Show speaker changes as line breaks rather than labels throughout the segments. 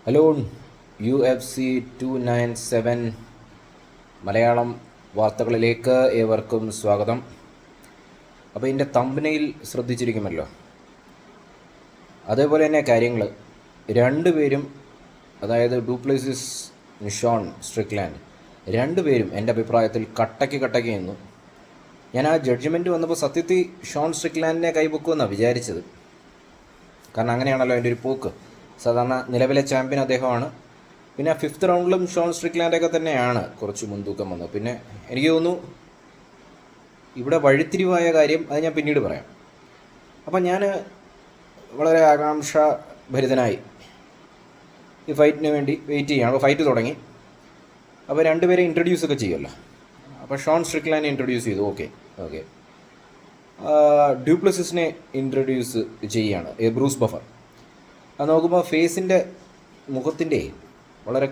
Hello, UFC 297 Malayalam വാർത്തകളിലേക്ക് ഏവർക്കും സ്വാഗതം. അപ്പോൾ ഇതിൻ്റെ തമ്പനയിൽ ശ്രദ്ധിച്ചിരിക്കുമല്ലോ. അതേപോലെ തന്നെ കാര്യങ്ങൾ രണ്ടുപേരും, അതായത് ഡുപ്ലെസിസ്, ഷോൺ സ്ട്രിക്ലാൻഡ്, രണ്ടുപേരും എൻ്റെ അഭിപ്രായത്തിൽ കട്ടയ്ക്ക് നിന്നു. ഞാൻ ആ ജഡ്ജ്മെൻറ്റ് വന്നപ്പോൾ സത്യത്തിൽ ഷോൺ സ്ട്രിക്ലാൻഡിനെ കൈപൊക്കുമെന്നാണ് വിചാരിച്ചത്. കാരണം അങ്ങനെയാണല്ലോ എൻ്റെ ഒരു പോക്ക്. സാധാരണ നിലവിലെ ചാമ്പ്യൻ അദ്ദേഹമാണ്. പിന്നെ 5th റൗണ്ടിലും ഷോൺ സ്ട്രിക്ലാൻഡൊക്കെ തന്നെയാണ് കുറച്ച് മുൻതൂക്കം വന്നത്. പിന്നെ എനിക്ക് തോന്നുന്നു ഇവിടെ വഴിത്തിരിവായ കാര്യം അത് ഞാൻ പിന്നീട് പറയാം. അപ്പം ഞാൻ വളരെ ആകാംക്ഷാഭരിതനായി ഈ ഫൈറ്റിന് വേണ്ടി വെയിറ്റ് ചെയ്യുകയാണ്. അപ്പോൾ ഫൈറ്റ് തുടങ്ങി. അപ്പോൾ രണ്ടുപേരെ ഇൻട്രൊഡ്യൂസ് ഒക്കെ ചെയ്യുമല്ലോ. അപ്പോൾ ഷോൺ സ്ട്രിക്ലാൻഡ് ഇൻട്രൊഡ്യൂസ് ചെയ്തു. ഓക്കെ ഡ്യൂപ്ലെസിസിനെ ഇൻട്രൊഡ്യൂസ് ചെയ്യുകയാണ് ബ്രൂസ് ബഫർ. അത് നോക്കുമ്പോൾ ഫേസിൻ്റെ മുഖത്തിൻ്റെ വളരെ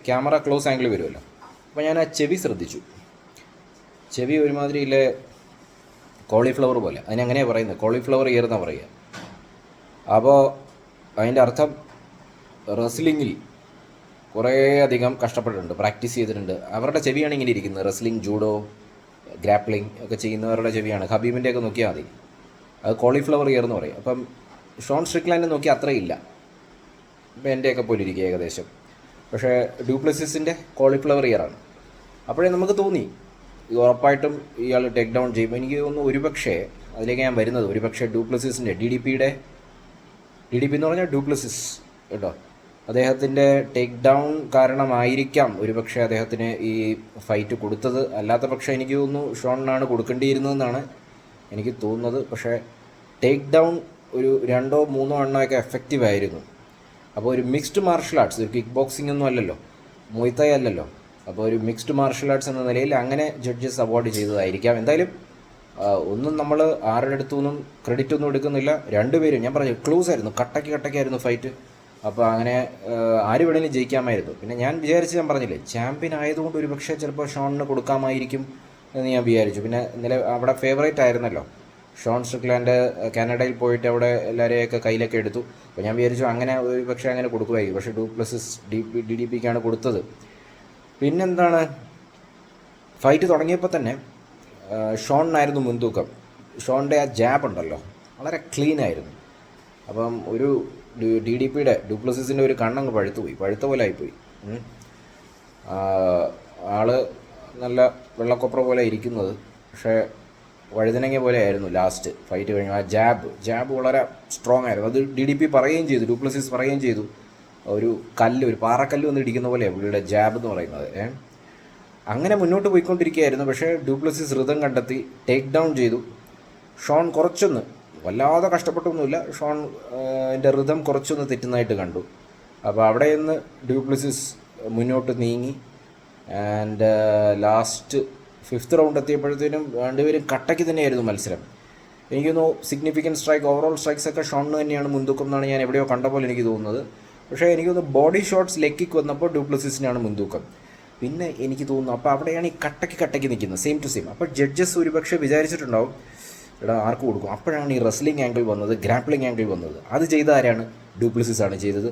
ക്യാമറ ക്ലോസ് ആംഗിൾ വരുമല്ലോ. അപ്പോൾ ഞാൻ ആ ചെവി ശ്രദ്ധിച്ചു. ചെവി ഒരുമാതിരിയിലെ കോളിഫ്ലവർ പോലെ, അതിനെങ്ങനെയാണ് പറയുന്നത്, കോളിഫ്ലവർ ഇയർ എന്നാണ് പറയുക. അപ്പോൾ അതിൻ്റെ അർത്ഥം റെസ്ലിങ്ങിൽ കുറേയധികം കഷ്ടപ്പെട്ടിട്ടുണ്ട്, പ്രാക്ടീസ് ചെയ്തിട്ടുണ്ട്. അവരുടെ ചെവിയാണ് ഇങ്ങനെ ഇരിക്കുന്നത്. റെസ്ലിംഗ്, ജൂഡോ, ഗ്രാപ്ലിംഗ് ഒക്കെ ചെയ്യുന്നവരുടെ ചെവിയാണ്. ഹബീബിൻ്റെയൊക്കെ നോക്കിയാൽ മതി, അത് കോളിഫ്ലവർ ഇയർ എന്ന് പറയും. അപ്പം ഷോൺ സ്ട്രിക്ലാൻഡ് നോക്കി അത്രയില്ല, ഇപ്പം എൻ്റെയൊക്കെ പോലെ ഇരിക്കുക ഏകദേശം. പക്ഷേ ഡ്യൂപ്ലെസിസിൻ്റെ കോളിഫ്ലവർ ഇയറാണ്. അപ്പോഴേ നമുക്ക് തോന്നി ഉറപ്പായിട്ടും ഇയാൾ ടേക്ക് ഡൗൺ ചെയ്യുമ്പോൾ. എനിക്ക് തോന്നുന്നു ഒരുപക്ഷെ അതിലേക്ക് ഞാൻ വരുന്നത്, ഒരുപക്ഷെ ഡ്യൂപ്ലെസിസിൻ്റെ ഡി ഡി പി എന്ന് പറഞ്ഞാൽ ഡ്യൂപ്ലെസിസ് കേട്ടോ, അദ്ദേഹത്തിൻ്റെ ടേക്ക് ഡൗൺ കാരണമായിരിക്കാം ഒരുപക്ഷെ അദ്ദേഹത്തിന് ഈ ഫൈറ്റ് കൊടുത്തത്. അല്ലാത്ത പക്ഷേ എനിക്ക് തോന്നുന്നു ഷോണിനാണ് കൊടുക്കേണ്ടിയിരുന്നതെന്നാണ് എനിക്ക് തോന്നുന്നത്. പക്ഷേ ടേക്ക് ഡൗൺ ഒരു 2 or 3 എണ്ണമൊക്കെ എഫക്റ്റീവ് ആയിരുന്നു. അപ്പോൾ ഒരു മിക്സ്ഡ് മാർഷൽ ആർട്സ്, ഒരു കിക്ക് ബോക്സിംഗ് ഒന്നും അല്ലല്ലോ, മൊയ്ത്തായി അല്ലല്ലോ. അപ്പോൾ ഒരു മിക്സ്ഡ് മാർഷൽ ആർട്സ് എന്ന നിലയിൽ അങ്ങനെ ജഡ്ജസ് അവാർഡ് ചെയ്തതായിരിക്കാം. എന്തായാലും ഒന്നും നമ്മൾ ആരുടെ അടുത്തു നിന്നും ക്രെഡിറ്റ് ഒന്നും എടുക്കുന്നില്ല. രണ്ടുപേരും ഞാൻ പറഞ്ഞു ക്ലോസ് ആയിരുന്നു, കട്ടയ്ക്കായിരുന്നു ഫൈറ്റ്. അപ്പോൾ അങ്ങനെ ആര് വേണമെങ്കിലും ജയിക്കാമായിരുന്നു. പിന്നെ ഞാൻ പറഞ്ഞില്ലേ, ചാമ്പ്യൻ ആയതുകൊണ്ട് ഒരു പക്ഷേ ചിലപ്പോൾ ഷോണിന് കൊടുക്കാമായിരിക്കും എന്ന് ഞാൻ വിചാരിച്ചു. പിന്നെ അവിടെ ഫേവറേറ്റ് ആയിരുന്നല്ലോ ഷോൺ സ്ട്രിക്ലാൻഡ്. കാനഡയിൽ പോയിട്ട് അവിടെ എല്ലാവരെയൊക്കെ കയ്യിലൊക്കെ എടുത്തു. അപ്പോൾ ഞാൻ വിചാരിച്ചു അങ്ങനെ ഒരു പക്ഷേ അങ്ങനെ കൊടുക്കുമായിരിക്കും. പക്ഷേ ഡ്യൂപ്ലെസിസ് ഡി ഡി പിക്കാണ് കൊടുത്തത്. പിന്നെന്താണ്, ഫൈറ്റ് തുടങ്ങിയപ്പോൾ തന്നെ ഷോണിനായിരുന്നു മുൻതൂക്കം. ഷോണിൻ്റെ ആ ജാബ് ഉണ്ടല്ലോ, വളരെ ക്ലീൻ ആയിരുന്നു. അപ്പം ഒരു ഡി ഡി പിയുടെ ഡ്യൂപ്ലെസിസിൻ്റെ ഒരു കണ്ണങ്ങ് പഴുത്ത പോലെ ആയിപ്പോയി. ആള് നല്ല വെള്ളക്കൊപ്ര പോലെ ഇരിക്കുന്നത്, പക്ഷേ വഴുതനങ്ങ പോലെ ആയിരുന്നു ലാസ്റ്റ് ഫൈറ്റ് കഴിഞ്ഞു. ആ ജാബ് വളരെ സ്ട്രോങ് ആയിരുന്നു. അത് ഡി ഡി പി പറയുകയും ചെയ്തു, ഡ്യൂപ്ലെസിസ് പറയുകയും ചെയ്തു. ഒരു പാറക്കല്ല് വന്ന് ഇടിക്കുന്ന പോലെയാണ് പുള്ളിയുടെ ജാബ് എന്ന് പറയുന്നത്. അങ്ങനെ മുന്നോട്ട് പോയിക്കൊണ്ടിരിക്കുകയായിരുന്നു. പക്ഷേ ഡ്യൂപ്ലെസിസ് ഋതം കണ്ടെത്തി ടേക്ക് ഡൗൺ ചെയ്തു. ഷോൺ കുറച്ചൊന്ന്, വല്ലാതെ കഷ്ടപ്പെട്ടൊന്നുമില്ല, ഷോൺ എൻ്റെ ഋതം കുറച്ചൊന്ന് തെറ്റുന്നതായിട്ട് കണ്ടു. അപ്പോൾ അവിടെ നിന്ന് ഡ്യൂപ്ലെസിസ് മുന്നോട്ട് നീങ്ങി. ആൻഡ് ലാസ്റ്റ് 5th റൗണ്ട് എത്തിയപ്പോഴത്തേനും രണ്ടുപേരും കട്ടയ്ക്ക് തന്നെയായിരുന്നു മത്സരം. എനിക്കൊന്നു സിഗ്നിഫിക്കൻറ്റ് സ്ട്രൈക്ക്, ഓവറോൾ സ്ട്രൈക്സ് ഒക്കെ ഷോണിന് തന്നെയാണ് മുൻതൂക്കം എന്നാണ് ഞാൻ എവിടെയോ കണ്ട പോലെ എനിക്ക് തോന്നുന്നത്. പക്ഷേ എനിക്കൊന്ന് ബോഡി ഷോട്ട്സ് ലെഗ് കിക്ക് വന്നപ്പോൾ ഡ്യൂപ്ലെസിസിനാണ് മുൻതൂക്കം. പിന്നെ എനിക്ക് തോന്നുന്നു അപ്പോൾ അവിടെയാണ് ഈ കട്ടയ്ക്ക് നിൽക്കുന്നത്, സെയിം ടു സെയിം. അപ്പോൾ ജഡ്ജസ് ഒരുപക്ഷെ വിചാരിച്ചിട്ടുണ്ടാവും ഇവിടെ ആർക്ക് കൊടുക്കും. അപ്പോഴാണ് ഈ റെസ്ലിംഗ് ആംഗിൾ വന്നത്, ഗ്രാപ്ലിംഗ് ആംഗിൾ വന്നത്. അത് ചെയ്ത ആരാണ്? ഡ്യൂപ്ലെസിസ് ആണ് ചെയ്തത്.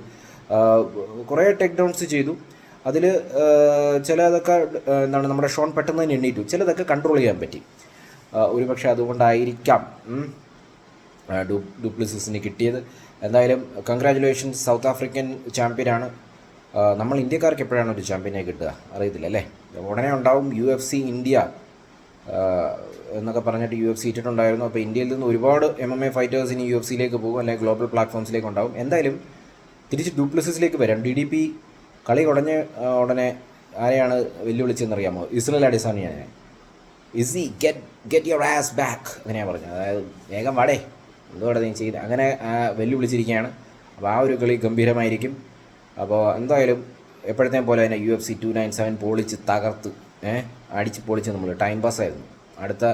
കുറേ ടേക്ക് ഡൗൺസ് ചെയ്തു. അതിൽ ചിലതൊക്കെ നമ്മുടെ ഷോൺ പെട്ടെന്ന് തന്നെ എണ്ണീറ്റു, ചിലതൊക്കെ കൺട്രോൾ ചെയ്യാൻ പറ്റി. ഒരുപക്ഷെ അതുകൊണ്ടായിരിക്കാം ഡ്യൂപ്ലെസിസിന് കിട്ടിയത്. എന്തായാലും കൺഗ്രാജുലേഷൻസ്, സൗത്ത് ആഫ്രിക്കൻ ചാമ്പ്യനാണ്. നമ്മൾ ഇന്ത്യക്കാർക്ക് എപ്പോഴാണ് ഒരു ചാമ്പ്യനെ കിട്ടുക അറിയത്തില്ല അല്ലേ. ഉടനെ ഉണ്ടാവും UFC ഇന്ത്യ എന്നൊക്കെ പറഞ്ഞിട്ട് UFC ഇട്ടിട്ടുണ്ടായിരുന്നു. അപ്പോൾ ഇന്ത്യയിൽ നിന്ന് ഒരുപാട് MMA ഫൈറ്റേഴ്സ് ഇനി UFC പോകും, അല്ലെങ്കിൽ ഗ്ലോബൽ പ്ലാറ്റ്ഫോംസിലേക്ക് ഉണ്ടാവും. എന്തായാലും തിരിച്ച് ഡ്യൂപ്ലെസിസിലേക്ക് വരാം. ഡി ഡി പി കളി ഉടനെ ആരെയാണ് വെല്ലുവിളിച്ചെന്നറിയാമോ? ഇസ്രയേൽ അഡിസാനിയാണ്. Easy get your ass back അങ്ങനെയാണ് പറഞ്ഞത്. അതായത് വേഗം വാടേ, എന്തുകൂടെ നീ ചെയ്ത്, അങ്ങനെ വെല്ലുവിളിച്ചിരിക്കുകയാണ്. അപ്പോൾ ആ ഒരു കളി ഗംഭീരമായിരിക്കും. അപ്പോൾ എന്തായാലും എപ്പോഴത്തേം പോലെ തന്നെ UFC 297 പൊളിച്ച് തകർത്ത് അടിച്ച് പൊളിച്ച് നമ്മൾ ടൈം പാസ്സായിരുന്നു. അടുത്ത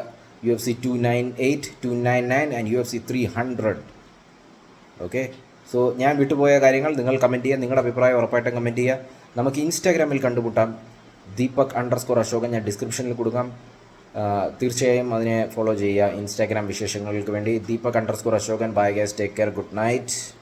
UFC 298, 299 and UFC 300. Okay, so ഞാൻ വിട്ടുപോയ കാര്യങ്ങൾ നിങ്ങൾ കമൻറ്റ് ചെയ്യുക, നിങ്ങളുടെ അഭിപ്രായം ഉറപ്പായിട്ടും കമൻറ്റ് ചെയ്യുക. നമുക്ക് ഇൻസ്റ്റാഗ്രാമിൽ കണ്ടുമുട്ടാം, Deepak_Ashokan ഞാൻ ഡിസ്ക്രിപ്ഷനിൽ കൊടുക്കാം. തീർച്ചയായും അതിനെ ഫോളോ ചെയ്യുക. ഇൻസ്റ്റാഗ്രാം വിശേഷങ്ങൾക്ക് വേണ്ടി Deepak_Ashokan. Bye guys, take care, good night.